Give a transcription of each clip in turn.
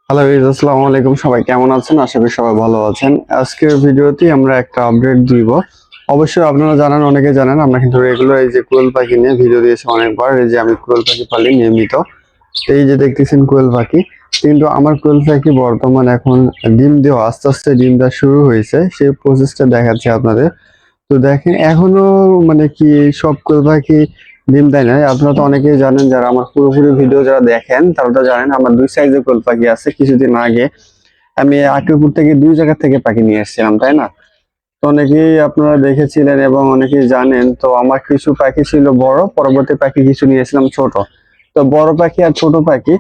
Hello আসসালামু আলাইকুম, সবাই কেমন আছেন? আশা করি সবাই ভালো আছেন। আজকের ভিডিওতে আমরা একটা আপডেট দিব। অবশ্যই আপনারা জানেন, অনেকে জানেন, আমরা কিন্তু রেগুলার এই যে কোয়েল পাখি নিয়ে ভিডিও দিয়েছি অনেকবার। এই যে আমি কোয়েল পাখি পালি নিয়মিত। এই যে দেখতেছেন কোয়েল পাখি, কিন্তু আমার কোয়েল পাখি বর্তমান এখন ডিম দেওয়া, আস্তে আস্তে ডিম দেওয়া শুরু হয়েছে, সেই প্রসেসটা দেখাচ্ছি আপনাদের। তো দেখেন এখনো মানে কি সব কোয়েল পাখি ডিম দেয় না। আপনারা তো অনেকেই জানেন, যারা আমার পুরোপুরি ভিডিও যারা দেখেন তারা তো জানেন আমার দুই সাইজের কোয়েল পাখি আছে। কিছুদিন আগে আমি আকিপুর থেকে দুই জায়গা থেকে পাখি নিয়ে এসেছিলাম, তাই না? তো অনেকেই আপনারা দেখেছিলেন এবং অনেকেই জানেন। তো আমার কিছু পাখি ছিল বড়, পরবর্তী পাখি কিছু নিয়েছিলাম ছোট। তো বড় পাখি আর ছোট পাখি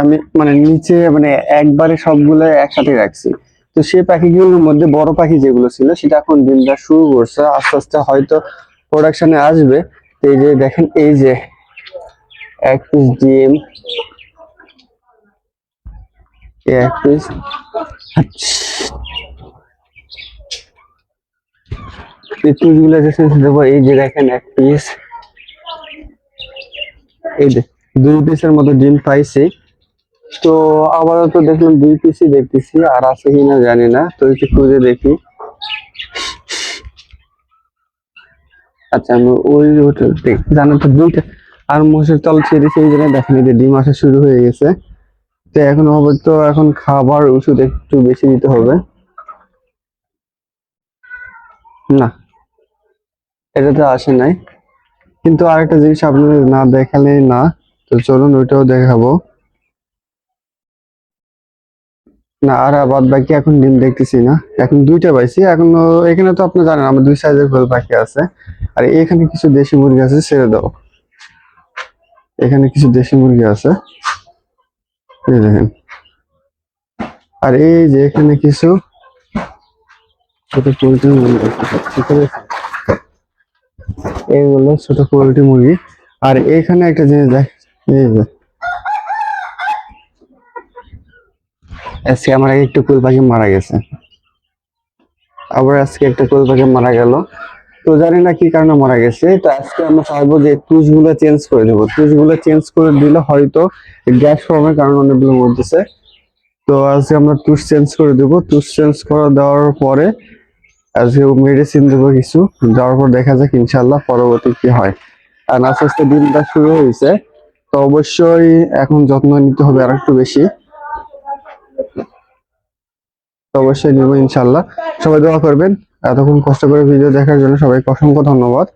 আমি মানে নিচে মানে একবারে সবগুলো একসাথে রাখছি। তো সেই পাখিগুলোর মধ্যে বড় পাখি যেগুলো ছিল সেটা এখন ডিম দেওয়া শুরু করছে, আস্তে আস্তে হয়তো প্রোডাকশনে আসবে। তো এই যে দেখেন, এই যে এক পিস ডিম, এক পিস, পিসগুলো দেবো। এই যে দেখেন এক পিস, এই যে দুই পিসের মতো ডিম পাইছি। তো আবারও তো দেখলাম দুই পিসই দেখতেছি, আর আছে কিনা জানি না, তো একটু খুঁজে দেখি। আচ্ছা, আমি ওই হোটেল জানেন তো দুইটা আর মোষের তল ছেড়েছি, এই জন্য দেখেন এই যে ডিম আসা শুরু হয়ে গেছে। তো এখন অবশ্য এখন খাবার ওষুধ একটু বেশি দিতে হবে। না, এটাতে আসে নাই, কিন্তু আরেকটা জিনিস আপনাদের না দেখালে না। তো চলুন ওইটাও দেখাবো। না, আর বাদ বাকি এখন ডিম দেখতেছি না। এখন দুইটা পাইছি এখন। এখানে তো আপনি জানেন আমার দুই সাইজের কোয়েল পাখি আছে, আর এখানে কিছু দেশি মুরগি আছে, ছেড়ে দাও। এখানে কিছু দেশি মুরগি আছে, এই দেখেন। আর এই যে এখানে কিছু ছোট পোল্ট্রি মুরগি আছে, ঠিক আছে? এইগুলো ছোট পোল্ট্রি মুরগি। আর এখানে একটা জিনিস দেখ, এই যে আজকে আমার একটু কোয়েল পাখি মারা গেছে, আবার আজকে একটা কোয়েল পাখি মারা গেল। তো জানি না কি কারণে মারা গেছে। তো আজকে আমরা চাইবো যে তুষগুলো চেঞ্জ করে দেবো। তুষগুলো চেঞ্জ করে দিলে হয়তো গ্যাস ফর্মের কারণে অনেকগুলো মরতেছে। তো আজকে আমরা তুষ চেঞ্জ করে দেবো। তুষ চেঞ্জ করে দেওয়ার পরে আজকে মেডিসিন দেবো কিছু, দেওয়ার পর দেখা যাক ইনশাল্লাহ পরবর্তী কি হয়। আর আস্তে আস্তে দিনটা শুরু হয়েছে, তো অবশ্যই এখন যত্ন নিতে হবে আর একটু বেশি। তো অবশ্যই নেবো ইনশাল্লাহ। সবাই দোয়া করবেন। এতক্ষণ কষ্ট করে ভিডিও দেখার জন্য সবাইকে অসংখ্য ধন্যবাদ।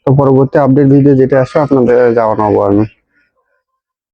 তো পরবর্তী আপডেট ভিডিও যেটা আসবে আপনাদের জানাবো আমি।